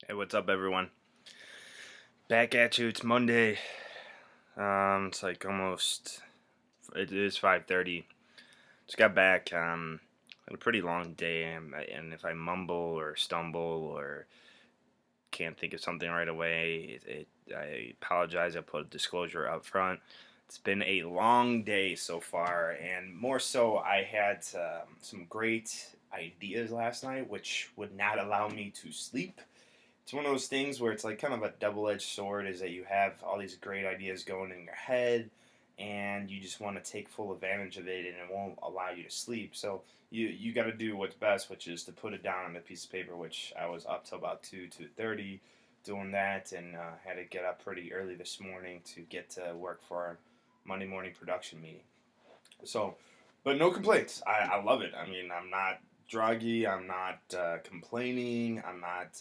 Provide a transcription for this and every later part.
Hey, what's up, everyone? Back at you. It's Monday. It's like almost. It is 5:30. Just got back. Had a pretty long day, and if I mumble or stumble or can't think of something right away, I apologize. I put a disclosure up front. It's been a long day so far, and more so, I had some great ideas last night, which would not allow me to sleep. It's one of those things where it's like kind of a double-edged sword, is that you have all these great ideas going in your head and you just want to take full advantage of it, and it won't allow you to sleep. So you got to do what's best, which is to put it down on a piece of paper, which I was up till about 2:30 doing that, and had to get up pretty early this morning to get to work for our Monday morning production meeting. So, but no complaints. I love it. I mean, I'm not druggy. I'm not complaining. I'm not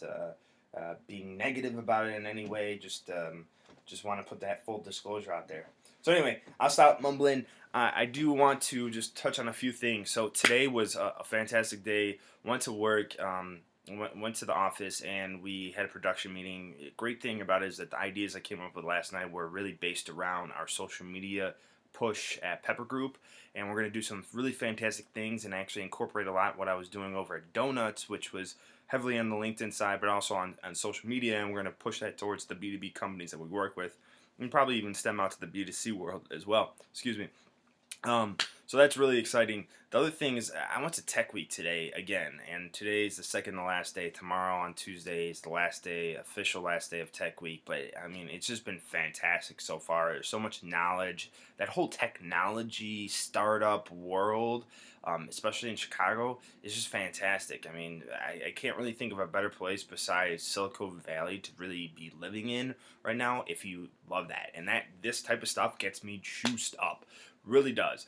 being negative about it in any way. Just want to put that full disclosure out there. So anyway, I'll stop mumbling. I do want to just touch on a few things. So today was a fantastic day. Went to work. Went to the office and we had a production meeting. Great thing about it is that the ideas I came up with last night were really based around our social media push at Pepper Group, and we're going to do some really fantastic things and actually incorporate a lot what I was doing over at Donuts, which was heavily on the LinkedIn side, but also on social media, and we're going to push that towards the B2B companies that we work with, and probably even stem out to the B2C world as well. Excuse me. Um, so that's really exciting. The other thing is I went to Tech Week today again, and today is the second to last day. Tomorrow on Tuesday is the last day, official last day of Tech Week. But I mean, it's just been fantastic so far. There's so much knowledge. That whole technology startup world, especially in Chicago, is just fantastic. I mean, I can't really think of a better place besides Silicon Valley to really be living in right now if you love that. And that this type of stuff gets me juiced up, really does.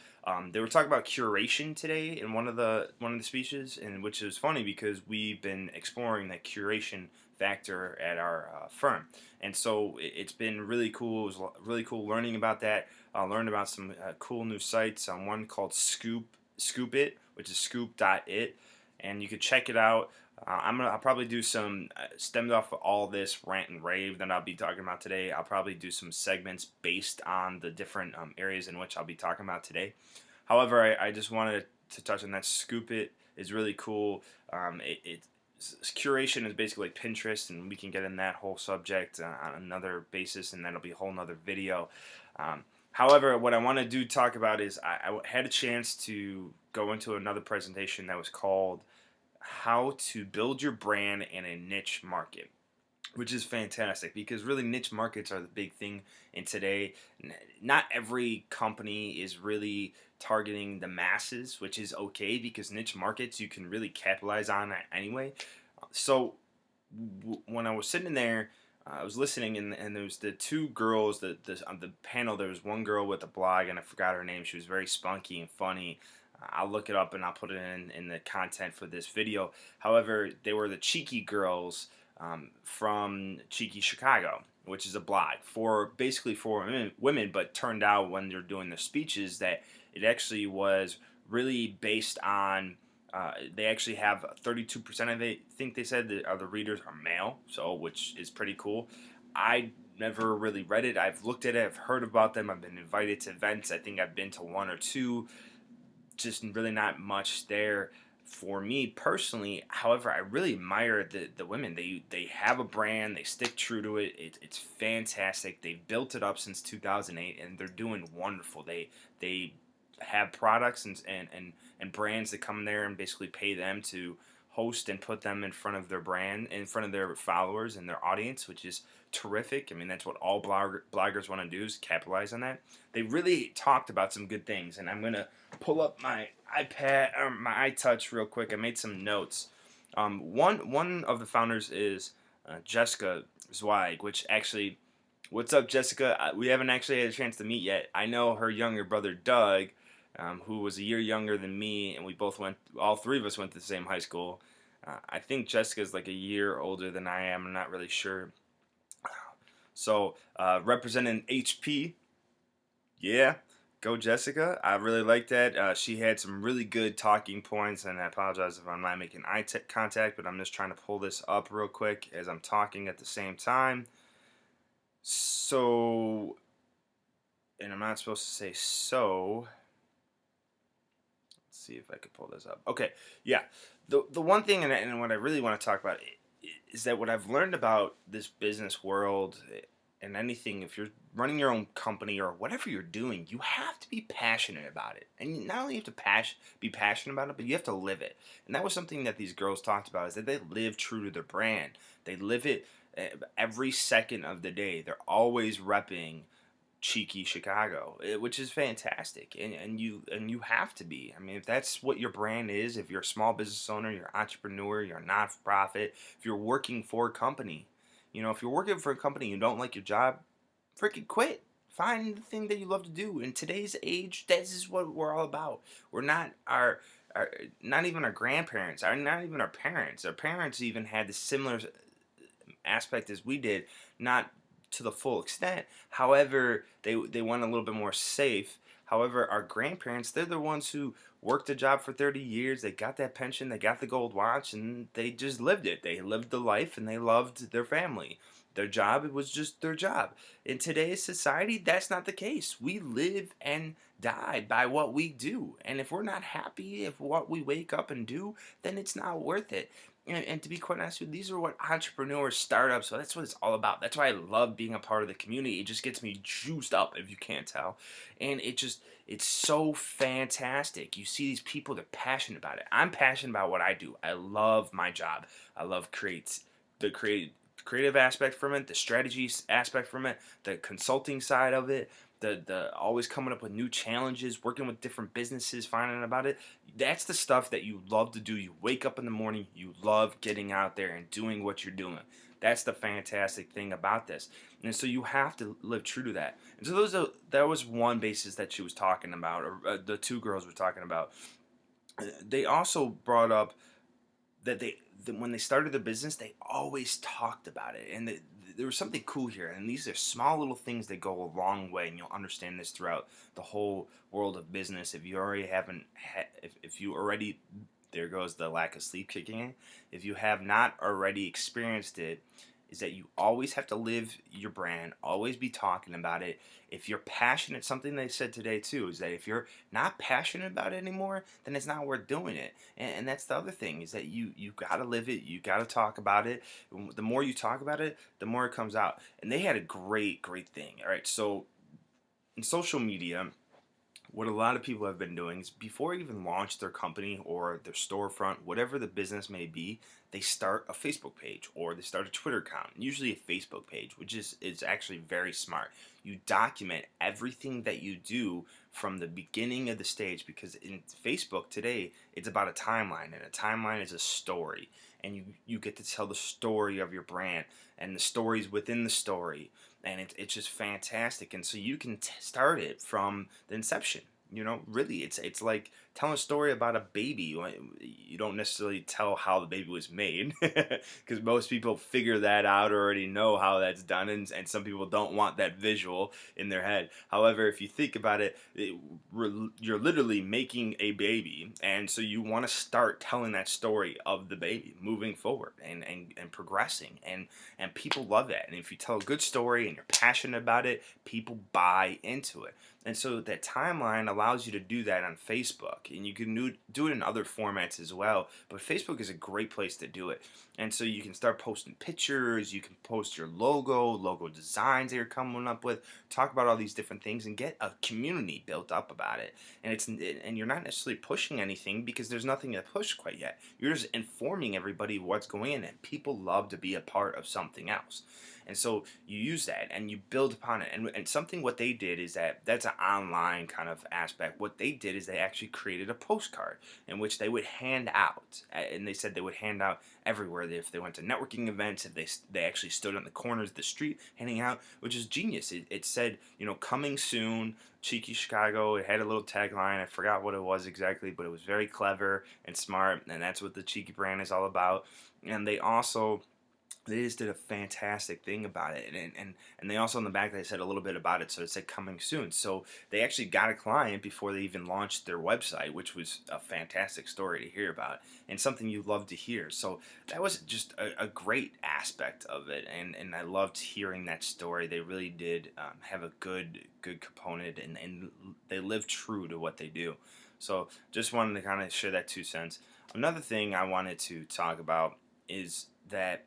They were talking about curation today in one of the speeches, and which is funny because we've been exploring that curation factor at our firm, and so it's been really cool. It was really cool learning about that. Learned about some cool new sites. One called Scoop It, which is scoop.it, and you could check it out. I'll probably do some stemmed off of all this rant and rave that I'll be talking about today. I'll probably do some segments based on the different areas in which I'll be talking about today. However, I just wanted to touch on that. Scoop It is really cool. Curation is basically like Pinterest, and we can get in that whole subject on another basis, and that'll be a whole nother video. However, what I want to do talk about is I had a chance to go into another presentation that was called "How to Build Your Brand in a Niche Market," which is fantastic because really niche markets are the big thing in today. Not every company is really targeting the masses, which is okay because niche markets you can really capitalize on anyway. So when I was sitting there, I was listening, and there was the two girls. On the panel, there was one girl with a blog, and I forgot her name. She was very spunky and funny. I'll look it up and I'll put it in the content for this video. However, they were the Cheeky Girls from Cheeky Chicago, which is a blog for basically for women, but turned out when they're doing their speeches that it actually was really based on. They actually have 32% of it. I think they said that the readers are male, so which is pretty cool. I never really read it. I've looked at it. I've heard about them. I've been invited to events. I think I've been to one or two. Just really not much there for me personally. However, I really admire the women. They have a brand. They stick true to it. It's fantastic. They've built it up since 2008, and they're doing wonderful. They have products and brands that come there and basically pay them to host and put them in front of their brand, in front of their followers and their audience, which is terrific. I mean, that's what all bloggers want to do, is capitalize on that. They really talked about some good things, and I'm gonna pull up my iPad or my iTouch real quick. I made some notes. One of the founders is Jessica Zweig, which actually, what's up, Jessica? We haven't actually had a chance to meet yet. I know her younger brother Doug, who was a year younger than me, and we both went. All three of us went to the same high school. I think Jessica's like a year older than I am. I'm not really sure. So representing HP, yeah. Go Jessica. I really like that. She had some really good talking points, and I apologize if I'm not making contact, but I'm just trying to pull this up real quick as I'm talking at the same time. So, and I'm not supposed to say so. Let's see if I can pull this up. Okay, yeah. The one thing, and what I really want to talk about is that what I've learned about this business world and anything, if you're running your own company or whatever you're doing, you have to be passionate about it. And you not only have to be passionate about it, but you have to live it. And that was something that these girls talked about, is that they live true to their brand. They live it every second of the day. They're always repping cheeky Chicago, which is fantastic, and you have to be. I mean, if that's what your brand is, if you're a small business owner, you're an entrepreneur, you're a not-for-profit, if you're working for a company, if you're working for a company and you don't like your job, freaking quit. Find the thing that you love to do. In today's age, this is what we're all about. We're not our not even our grandparents, not even our parents. Our parents even had the similar aspect as we did, not to the full extent. However, they went a little bit more safe. However, our grandparents, they're the ones who worked a job for 30 years. They got that pension, they got the gold watch, and they just lived it. They lived the life and they loved their family. Their job, it was just their job. In today's society, that's not the case. We live and die by what we do. And if we're not happy if what we wake up and do, then it's not worth it. And to be quite honest with you, these are what entrepreneurs, startups, so that's what it's all about. That's why I love being a part of the community. It just gets me juiced up, if you can't tell. And it's so fantastic. You see these people, they're passionate about it. I'm passionate about what I do. I love my job. I love the creative aspect from it, the strategy aspect from it, the consulting side of it, the always coming up with new challenges, working with different businesses, finding about it. That's the stuff that you love to do. You wake up in the morning, you love getting out there and doing what you're doing. That's the fantastic thing about this. And so you have to live true to that. And so that was one basis that she was talking about, or the two girls were talking about. They also brought up that when they started the business, they always talked about it, and there was something cool here. And these are small little things that go a long way, and you'll understand this throughout the whole world of business. If you already haven't, if you already, there goes the lack of sleep kicking in. If you have not already experienced it, is that you always have to live your brand, always be talking about it. If you're passionate, something they said today too, is that if you're not passionate about it anymore, then it's not worth doing it. And that's the other thing, is that you got to live it, you got to talk about it. The more you talk about it, the more it comes out. And they had a great thing. All right, so in social media, what a lot of people have been doing is, before they even launch their company or their storefront, whatever the business may be, they start a Facebook page or they start a Twitter account, usually a Facebook page, which is actually very smart. You document everything that you do from the beginning of the stage, because in Facebook today, it's about a timeline, and a timeline is a story. And you get to tell the story of your brand and the stories within the story, and it's just fantastic. And so you can start it from the inception. Really, it's like telling a story about a baby. You don't necessarily tell how the baby was made, because most people figure that out or already know how that's done, and some people don't want that visual in their head. However, if you think about it, you're literally making a baby, and so you want to start telling that story of the baby moving forward and progressing, and people love that. And if you tell a good story and you're passionate about it, people buy into it. And so that timeline allows you to do that on Facebook, and you can do it in other formats as well. But Facebook is a great place to do it. And so you can start posting pictures, you can post your logo designs that you're coming up with, talk about all these different things, and get a community built up about it. And you're not necessarily pushing anything, because there's nothing to push quite yet. You're just informing everybody what's going in, and people love to be a part of something else. And so you use that and you build upon it. And something what they did is that's an online kind of aspect. What they did is they actually created a postcard in which they would hand out. And they said they would hand out everywhere. If they went to networking events, if they actually stood on the corners of the street handing out, which is genius. It said, coming soon, Cheeky Chicago. It had a little tagline. I forgot what it was exactly, but it was very clever and smart. And that's what the Cheeky brand is all about. And they also They just did a fantastic thing about it, and they also on the back they said a little bit about it, so it said coming soon. So they actually got a client before they even launched their website, which was a fantastic story to hear about and something you love to hear. So that was just a great aspect of it, and I loved hearing that story. They really did have a good component, and they live true to what they do. So just wanted to kind of share that 2 cents. Another thing I wanted to talk about is that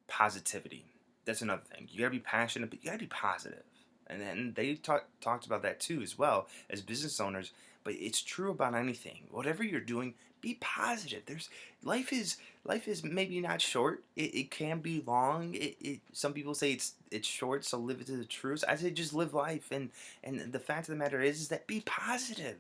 positivity. That's another thing. You gotta be passionate, but you gotta be positive. And then they talked about that too, as well as business owners. But it's true about anything. Whatever you're doing, be positive. There's life is life is maybe not short. It can be long. Some people say it's short, so live it to the truth. I say just live life, and the fact of the matter is that be positive.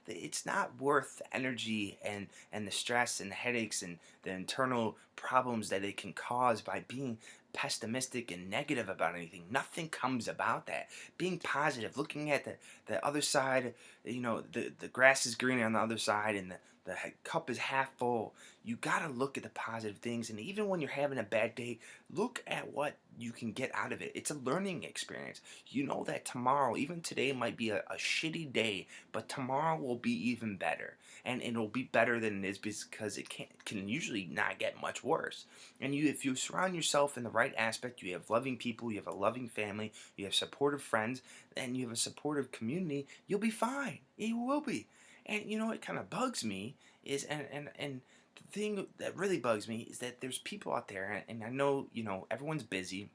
It's not worth the energy and the stress and the headaches and the internal problems that it can cause by being pessimistic and negative about anything. Nothing comes about that. Being positive, looking at the other side, the grass is greener on the other side, and the cup is half full. You got to look at the positive things, and even when you're having a bad day, look at what you can get out of it. It's a learning experience. You know that tomorrow, even today, might be a shitty day, but tomorrow will be even better, and it'll be better than it is because it can usually not get much worse. And if you surround yourself in the right aspect, you have loving people, you have a loving family, you have supportive friends, and you have a supportive community, you'll be fine. You will be. And what kind of bugs me is, and the thing that really bugs me is that there's people out there, and I know everyone's busy,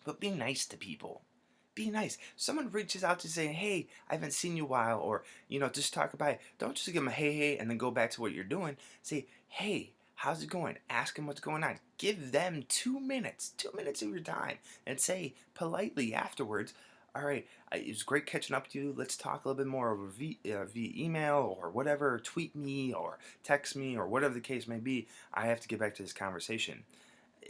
but be nice to people. Be nice. Someone reaches out to say, "Hey, I haven't seen you in a while," or just talk about it. Don't just give them a hey and then go back to what you're doing. Say, "Hey, how's it going?" Ask them what's going on. Give them 2 minutes, 2 minutes of your time, and say politely afterwards, "All right, it was great catching up with you. Let's talk a little bit more over via email or whatever. Tweet me or text me or whatever the case may be. I have to get back to this conversation."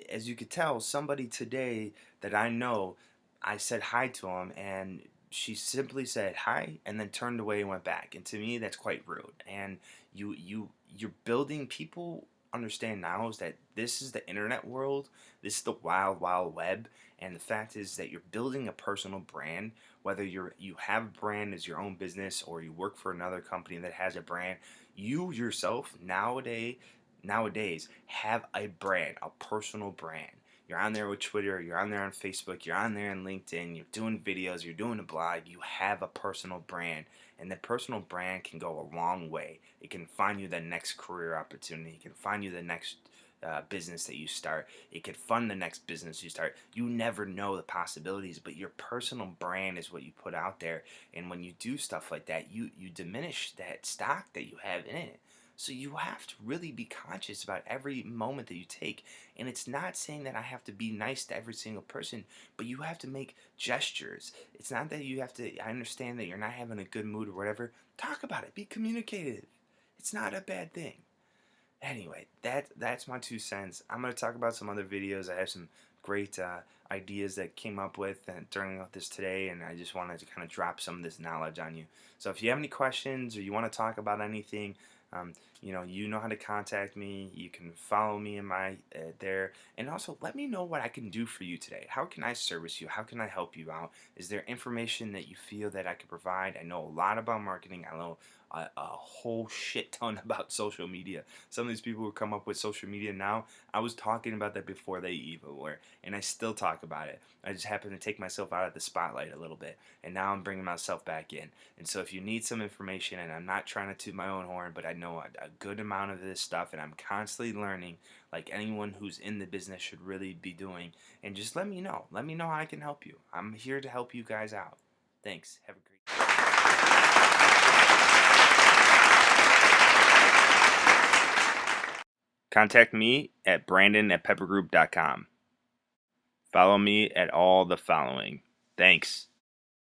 As you could tell, somebody today that I know, I said hi to him, and she simply said hi and then turned away and went back. And to me, that's quite rude. And you're building people understand now is that this is the internet world, this is the wild wild web, and the fact is that you're building a personal brand, whether you have a brand as your own business or you work for another company that has a brand. You yourself nowadays have a brand, a personal brand. You're on there with Twitter, you're on there on Facebook, you're on there on LinkedIn, you're doing videos, you're doing a blog, you have a personal brand. And that personal brand can go a long way. It can find you the next career opportunity, it can find you the next business that you start, it could fund the next business you start. You never know the possibilities, but your personal brand is what you put out there. And when you do stuff like that, you diminish that stock that you have in it. So you have to really be conscious about every moment that you take. And it's not saying that I have to be nice to every single person, but you have to make gestures. It's not that you have to, I understand that you're not having a good mood or whatever. Talk about it. Be communicative. It's not a bad thing. Anyway, that's my 2 cents. I'm going to talk about some other videos. I have some great ideas that came up with during this today, and I just wanted to kind of drop some of this knowledge on you. So if you have any questions or you want to talk about anything, you know how to contact me. You can follow me in my there, and also let me know what I can do for you today. How can I service you? How can I help you out? Is there information that you feel that I could provide? I know a lot about marketing. I know a whole shit ton about social media. Some of these people who come up with social media now, I was talking about that before they even were, and I still talk about it. I just happen to take myself out of the spotlight a little bit, and now I'm bringing myself back in. And so if you need some information, and I'm not trying to toot my own horn, but I know a good amount of this stuff, and I'm constantly learning, like anyone who's in the business should really be doing, and just let me know. Let me know how I can help you. I'm here to help you guys out. Thanks. Have a great Contact me at brandon@peppergroup.com. Follow me at all the following. Thanks.